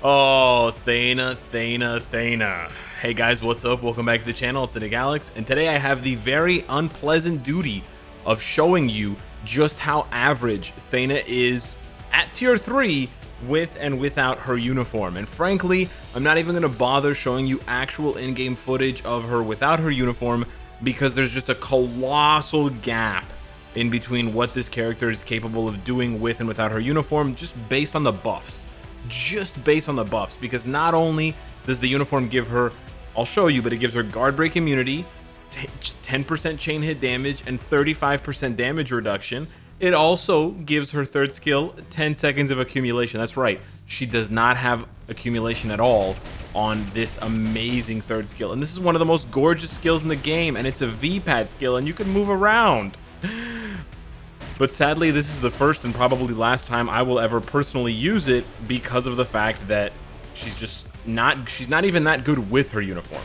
Oh, Thana. Hey guys, what's up? Welcome back to the channel. It's Cynicalex, and today I have the very unpleasant duty of showing you just how average Thena is at tier 3 with and without her uniform. And frankly, I'm not even going to bother showing you actual in-game footage of her without her uniform because there's just a colossal gap in between what this character is capable of doing with and without her uniform, just based on the buffs. Because not only does the uniform give her, I'll show you, but it gives her guard break immunity, 10% chain hit damage, and 35% damage reduction. It also gives her third skill 10 seconds of accumulation. That's right, she does not have accumulation at all on this amazing third skill, and this is one of the most gorgeous skills in the game, and it's a V-pad skill, and you can move around. But sadly, this is the first and probably last time I will ever personally use it because of the fact that she's not even that good with her uniform,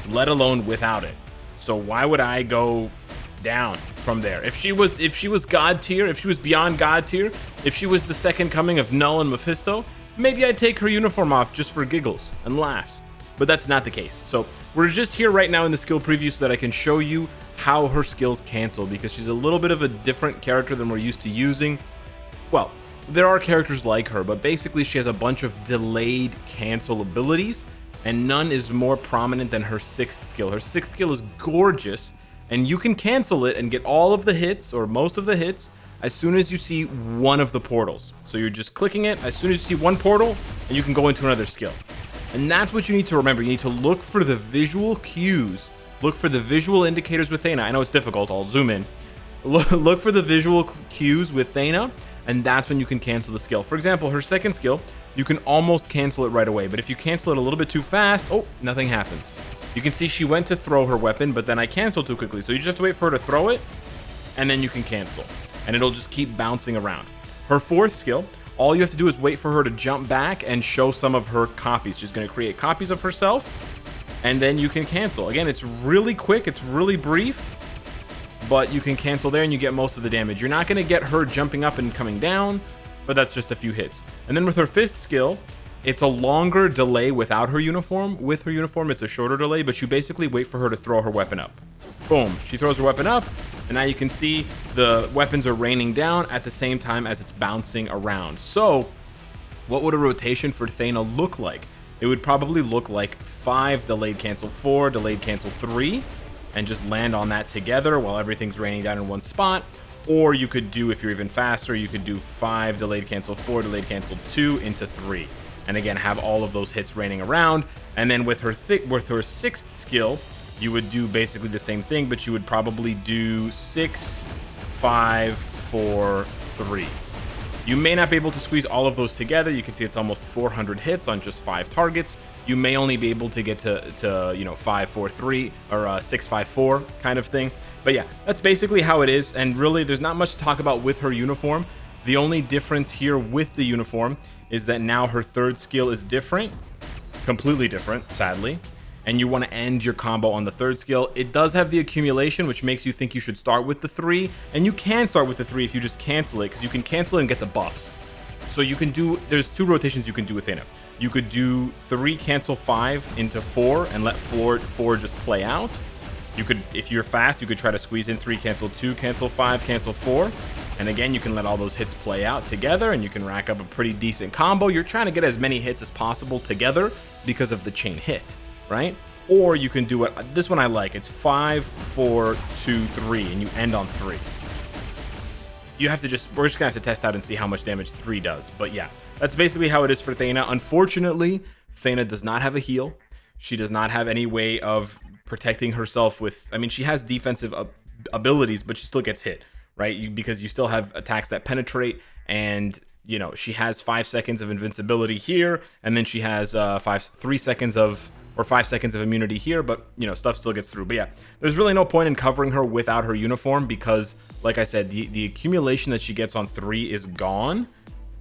let alone without it. So why would I go down from there? If she was god tier, if she was beyond god tier, if she was the second coming of Null and Mephisto, maybe I'd take her uniform off just for giggles and laughs. But that's not the case. So we're just here right now in the skill preview so that I can show you how her skills cancel, because she's a little bit of a different character than we're used to using. Well, there are characters like her, but basically she has a bunch of delayed cancel abilities, and none is more prominent than her 6th skill. Her 6th skill is gorgeous, and you can cancel it and get all of the hits, or most of the hits, as soon as you see one of the portals. So you're just clicking it as soon as you see one portal, and you can go into another skill. And that's what you need to remember. You need to look for the visual cues. Look for the visual indicators with Thena. I know it's difficult. I'll zoom in. Look for the visual cues with Thena, and that's when you can cancel the skill. For example, her 2nd skill, you can almost cancel it right away. But if you cancel it a little bit too fast, oh, nothing happens. You can see she went to throw her weapon, but then I canceled too quickly. So you just have to wait for her to throw it, and then you can cancel. And it'll just keep bouncing around. Her 4th skill, all you have to do is wait for her to jump back and show some of her copies. She's going to create copies of herself, and then you can cancel. Again, it's really quick, it's really brief, but you can cancel there and you get most of the damage. You're not going to get her jumping up and coming down, but that's just a few hits. And then with her 5th skill, it's a longer delay without her uniform. With her uniform, it's a shorter delay, but you basically wait for her to throw her weapon up. Boom, she throws her weapon up, and now you can see the weapons are raining down at the same time as it's bouncing around. So what would a rotation for Thena look like? It would probably look like 5 delayed cancel 4, delayed cancel 3, and just land on that together while everything's raining down in one spot. Or you could do, if you're even faster, you could do 5 delayed cancel 4, delayed cancel 2 into 3. And again, have all of those hits raining around. And then with her 6th skill, you would do basically the same thing, but you would probably do 6, 5, 4, 3. You may not be able to squeeze all of those together. You can see it's almost 400 hits on just 5 targets. You may only be able to get to 5, 4, 3 or 6, 5, 4 kind of thing. But yeah, that's basically how it is. And really, there's not much to talk about with her uniform. The only difference here with the uniform is that now her 3rd skill is different, completely different, sadly. And you want to end your combo on the 3rd skill. It does have the accumulation, which makes you think you should start with the 3, and you can start with the 3 if you just cancel it, because you can cancel it and get the buffs. So you can do, there's 2 rotations you can do with Thena. You could do 3 cancel 5 into 4 and let 4 just play out. You could, if you're fast, you could try to squeeze in 3 cancel 2, cancel 5, cancel 4, and again, you can let all those hits play out together, and you can rack up a pretty decent combo. You're trying to get as many hits as possible together because of the chain hit, right? Or you can do what, this one I like, it's 5, 4, 2, 3, and you end on 3. You have to we're just gonna have to test out and see how much damage 3 does. But yeah, that's basically how it is for Thena. Unfortunately, Thena does not have a heal. She does not have any way of protecting herself with, I mean, she has defensive abilities, but she still gets hit, right? Because you still have attacks that penetrate, and you know, she has 5 seconds of invincibility here, and then she has 3 seconds of, or 5 seconds of immunity here, but you know, stuff still gets through. But yeah, there's really no point in covering her without her uniform, because like I said, the accumulation that she gets on 3 is gone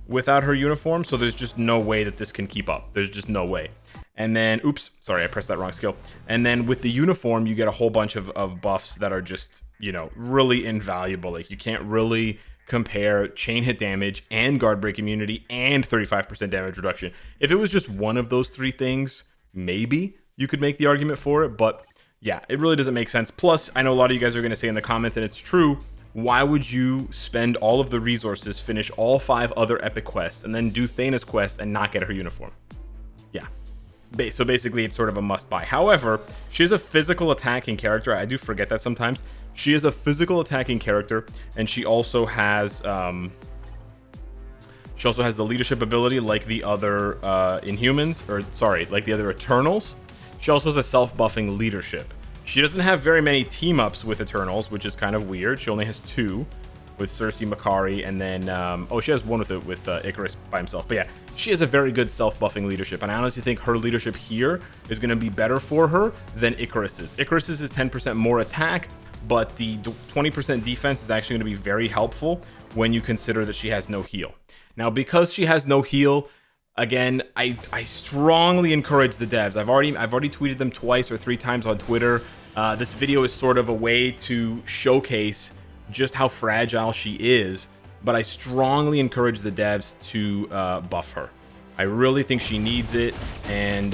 without her uniform, so there's just no way that this can keep up. There's just no way. And then, oops, sorry, I pressed that wrong skill. And then with the uniform, you get a whole bunch of buffs that are just, you know, really invaluable. Like, you can't really compare chain hit damage and guard break immunity and 35% damage reduction. If it was just one of those three things, maybe you could make the argument for it, but yeah, it really doesn't make sense. Plus, I know a lot of you guys are going to say in the comments, and it's true, why would you spend all of the resources, finish all 5 other epic quests, and then do Thana's quest and not get her uniform? Yeah. So basically, it's sort of a must-buy. However, she's a physical attacking character. I do forget that sometimes. She is a physical attacking character, and she also has the leadership ability like the other Inhumans, or sorry, like the other Eternals. She also has a self-buffing leadership. She doesn't have very many team-ups with Eternals, which is kind of weird. She only has 2 with Cersei, Makari, and then she has one with Icarus by himself. But yeah, she has a very good self-buffing leadership, and I honestly think her leadership here is going to be better for her than Icarus's. Icarus's is 10% more attack, but the 20% defense is actually going to be very helpful when you consider that she has no heal. Now, because she has no heal, again, I strongly encourage the devs. I've already tweeted them twice or 3 times on Twitter. This video is sort of a way to showcase just how fragile she is, but I strongly encourage the devs to buff her. I really think she needs it, and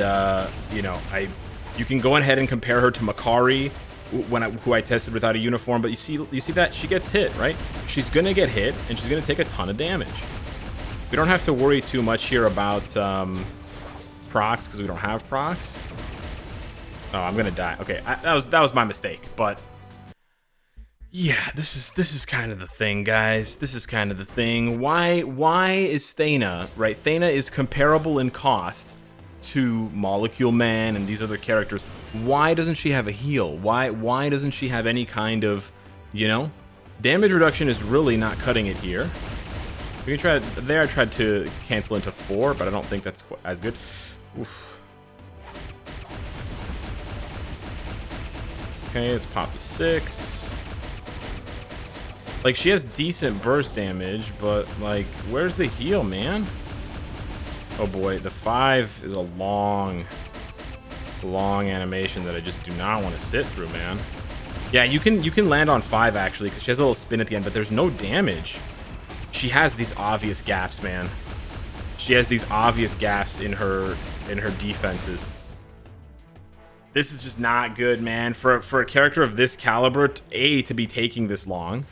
you can go ahead and compare her to Makari, who I tested without a uniform, but you see that she gets hit, right? She's gonna get hit, and she's gonna take a ton of damage. We don't have to worry too much here about procs, because we don't have procs. Oh, I'm gonna die. Okay, that was my mistake, but yeah, this is kind of the thing, guys. This is kind of the thing. Why is Thena, right? Thena is comparable in cost to Molecule Man and these other characters. Why doesn't she have a heal? Why doesn't she have any kind of, damage reduction is really not cutting it here. We can try there. I tried to cancel into 4, but I don't think that's as good. Oof. Okay, let's pop the 6. Like, she has decent burst damage, but like, where's the heal, man? Oh boy, the 5 is a long animation that I just do not want to sit through, man. Yeah, you can land on 5 actually, because she has a little spin at the end, but there's no damage. She has these obvious gaps, man. She has these obvious gaps in her defenses. This is just not good, man. For a character of this caliber, to be taking this long,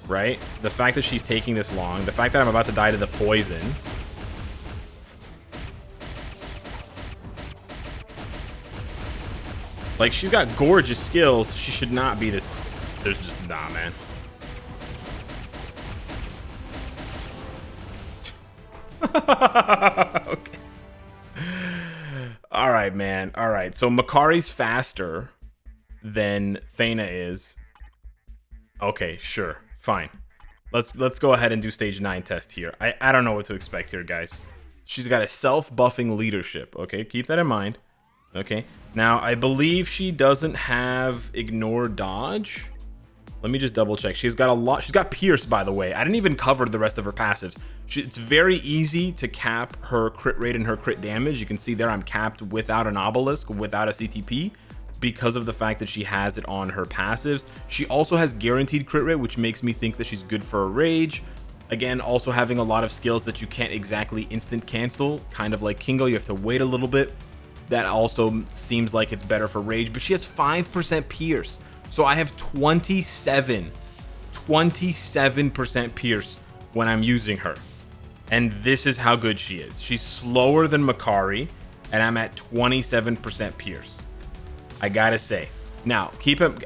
right? The fact that she's taking this long, the fact that I'm about to die to the poison. Like, she's got gorgeous skills. She should not be this. There's just, nah, man. Okay. All right, man. All right. So Makari's faster than Thena is. Okay, sure. Fine. Let's go ahead and do stage 9 test here. I don't know what to expect here, guys. She's got a self-buffing leadership. Okay, keep that in mind. Okay. Now, I believe she doesn't have ignore dodge. Let me just double check. She's got a lot. She's got Pierce, by the way. I didn't even cover the rest of her passives. It's very easy to cap her crit rate and her crit damage. You can see there I'm capped without an obelisk, without a CTP, because of the fact that she has it on her passives. She also has guaranteed crit rate, which makes me think that she's good for a rage. Again, also having a lot of skills that you can't exactly instant cancel, kind of like Kingo. You have to wait a little bit. That also seems like it's better for rage, but she has 5% Pierce. So I have 27% Pierce when I'm using her. And this is how good she is. She's slower than Makari, and I'm at 27% Pierce. I gotta say. Now,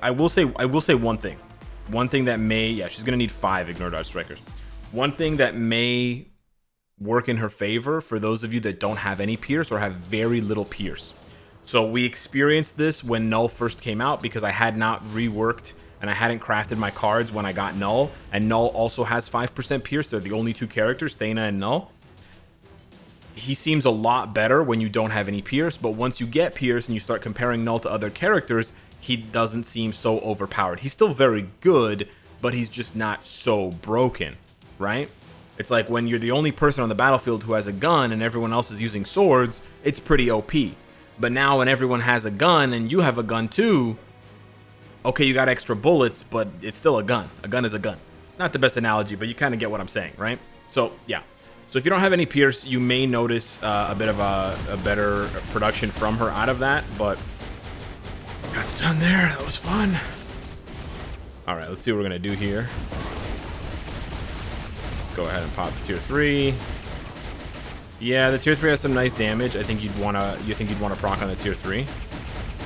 I will say one thing. One thing that may, yeah, she's gonna need 5 ignore dodge strikers. One thing that may work in her favor for those of you that don't have any Pierce or have very little Pierce. So we experienced this when Null first came out, because I had not reworked and I hadn't crafted my cards when I got Null, and Null also has 5% Pierce. They're the only 2 characters, Thana and Null. He seems a lot better when you don't have any Pierce, but once you get Pierce and you start comparing Null to other characters, he doesn't seem so overpowered. He's still very good, but he's just not so broken, right? It's like when you're the only person on the battlefield who has a gun and everyone else is using swords, it's pretty OP. But now when everyone has a gun and you have a gun too, okay, you got extra bullets, but it's still a gun. A gun is a gun. not the best analogy, but you kind of get what I'm saying, right? So yeah. So if you don't have any Pierce, you may notice a bit of a better production from her out of that, but that's done there. That was fun. All right, let's see what we're gonna do here. Let's go ahead and pop the tier 3. Yeah, the tier 3 has some nice damage. I think you'd wanna proc on the tier 3.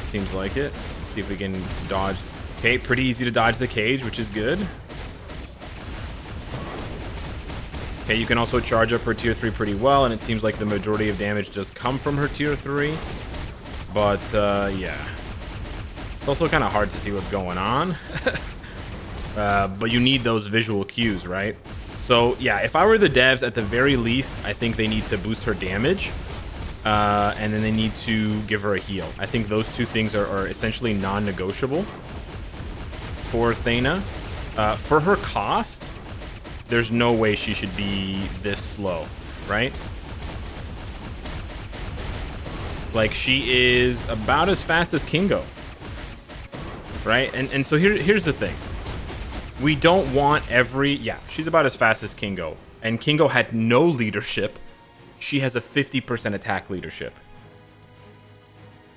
Seems like it. Let's see if we can dodge. Okay, pretty easy to dodge the cage, which is good. Okay, you can also charge up her tier 3 pretty well, and it seems like the majority of damage does come from her tier 3. But, yeah. It's also kind of hard to see what's going on. But you need those visual cues, right? So, yeah, if I were the devs, at the very least, I think they need to boost her damage. And then they need to give her a heal. I think those two things are essentially non-negotiable for Thena. For her cost, there's no way she should be this slow, right? Like, she is about as fast as Kingo, right? And so here's the thing. We don't want yeah, she's about as fast as Kingo. And Kingo had no leadership. She has a 50% attack leadership.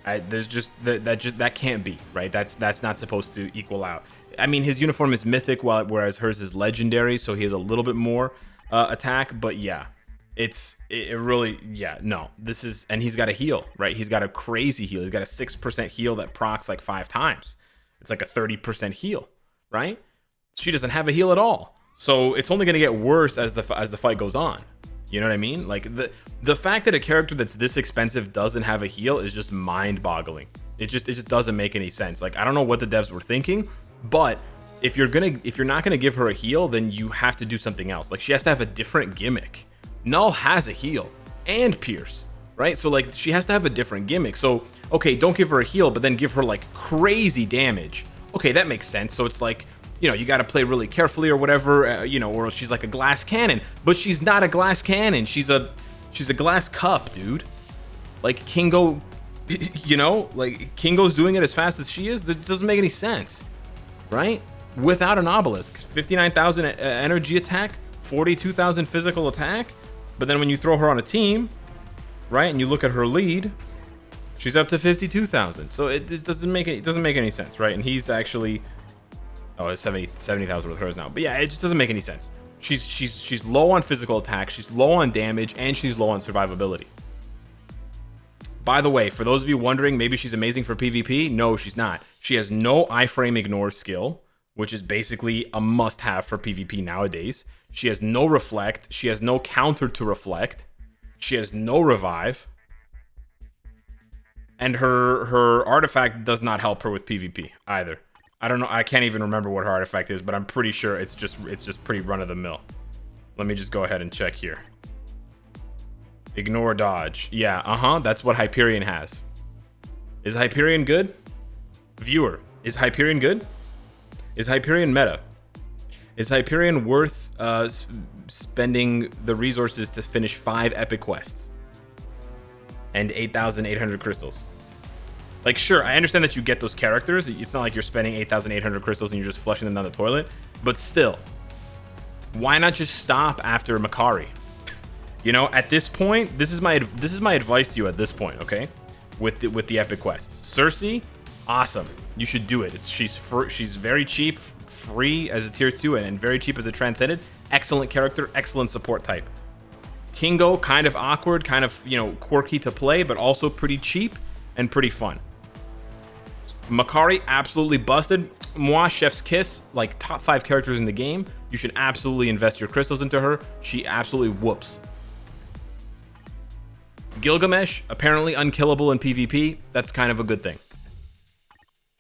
There's just that can't be, right? That's not supposed to equal out. I mean, his uniform is mythic, whereas hers is legendary, so he has a little bit more attack. But yeah, it really, yeah, no. This is, and he's got a heal, right? He's got a crazy heal. He's got a 6% heal that procs like 5 times. It's like a 30% heal, right? She doesn't have a heal at all, so it's only gonna get worse as the fight goes on. You know what I mean? Like, the fact that a character that's this expensive doesn't have a heal is just mind-boggling. It just doesn't make any sense. Like, I don't know what the devs were thinking, but if you're not gonna give her a heal, then you have to do something else. Like, she has to have a different gimmick. Null has a heal and Pierce, right? So like, she has to have a different gimmick. So okay, don't give her a heal, but then give her like crazy damage. Okay, that makes sense. So it's like, you know, you got to play really carefully or whatever, you know, or she's like a glass cannon, but she's not a glass cannon. She's a glass cup, dude. Like Kingo, you know, like Kingo's doing it as fast as she is. This doesn't make any sense, right? Without an obelisk, 59,000 energy attack, 42,000 physical attack. But then when you throw her on a team, right, and you look at her lead, she's up to 52,000. So it doesn't make any sense, right? And he's actually, oh, it's 70,000 with hers now. But yeah, it just doesn't make any sense. She's low on physical attack, she's low on damage, and she's low on survivability. By the way, for those of you wondering, maybe she's amazing for PvP. No, she's not. She has no iframe ignore skill, which is basically a must-have for PvP nowadays. She has no reflect. She has no counter to reflect. She has no revive. And her artifact does not help her with PvP either. I don't know. I can't even remember what her artifact is, but I'm pretty sure it's just pretty run-of-the-mill. Let me just go ahead and check here. Ignore dodge. Yeah, that's what Hyperion has. Is Hyperion good? Viewer, is Hyperion good? Is Hyperion meta? Is Hyperion worth spending the resources to finish 5 epic quests and 8,800 crystals? Like, sure, I understand that you get those characters. It's not like you're spending 8,800 crystals and you're just flushing them down the toilet. But still, why not just stop after Makari? You know, at this point, this is my advice to you at this point, okay? With the epic quests, Cersei, awesome. You should do it. She's very cheap, free as a tier 2, and very cheap as a transcended. Excellent character, excellent support type. Kingo, kind of awkward, kind of, you know, quirky to play, but also pretty cheap and pretty fun. Makari, absolutely busted. Moi, chef's kiss, like top 5 characters in the game. You should absolutely invest your crystals into her. She absolutely whoops. Gilgamesh, apparently unkillable in PvP. That's kind of a good thing.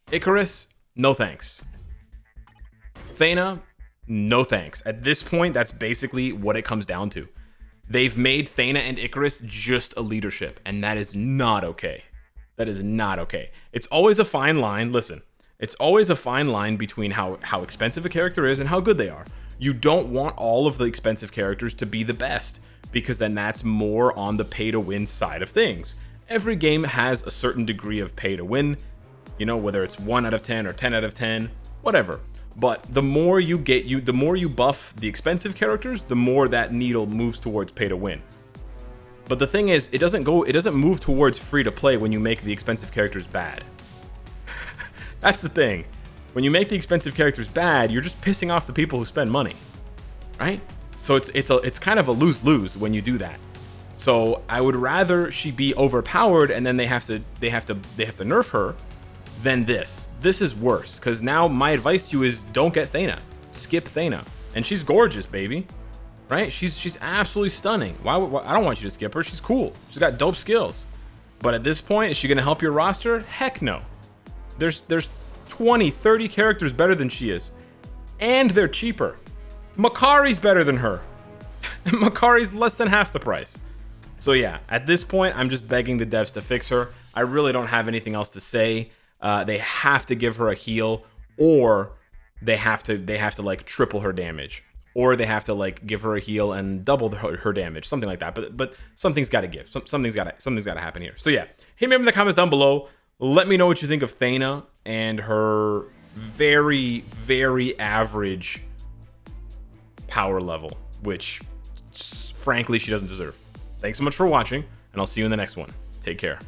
Icarus, no thanks. Thana, no thanks. At this point, that's basically what it comes down to. They've made Thana and Icarus just a leadership, and that is not okay. That is not okay. It's always a fine line. Listen, it's always a fine line between how expensive a character is and how good they are. You don't want all of the expensive characters to be the best, because then that's more on the pay-to-win side of things. Every game has a certain degree of pay-to-win, you know, whether it's 1 out of 10 or 10 out of 10, whatever. But the more you get, the more you buff the expensive characters, the more that needle moves towards pay to win. But the thing is, it doesn't move towards free to play when you make the expensive characters bad. That's the thing. When you make the expensive characters bad, you're just pissing off the people who spend money, right? So it's kind of a lose-lose when you do that. So I would rather she be overpowered and then they have to nerf her than this. This is worse, because now my advice to you is don't get Thena. Skip Thena. And she's gorgeous, baby. Right? She's absolutely stunning. Why I don't want you to skip her. She's cool. She's got dope skills. But at this point, is she gonna help your roster? Heck no. There's 20, 30 characters better than she is. And they're cheaper. Makari's better than her. And Makari's less than half the price. So yeah, at this point, I'm just begging the devs to fix her. I really don't have anything else to say. They have to give her a heal, or they have to like triple her damage, or they have to like give her a heal and double her damage, something like that. But something's got to give. Something's got to happen here. So yeah, hit me up in the comments down below. Let me know what you think of Thana and her very, very average power level, which frankly she doesn't deserve. Thanks so much for watching, and I'll see you in the next one. Take care.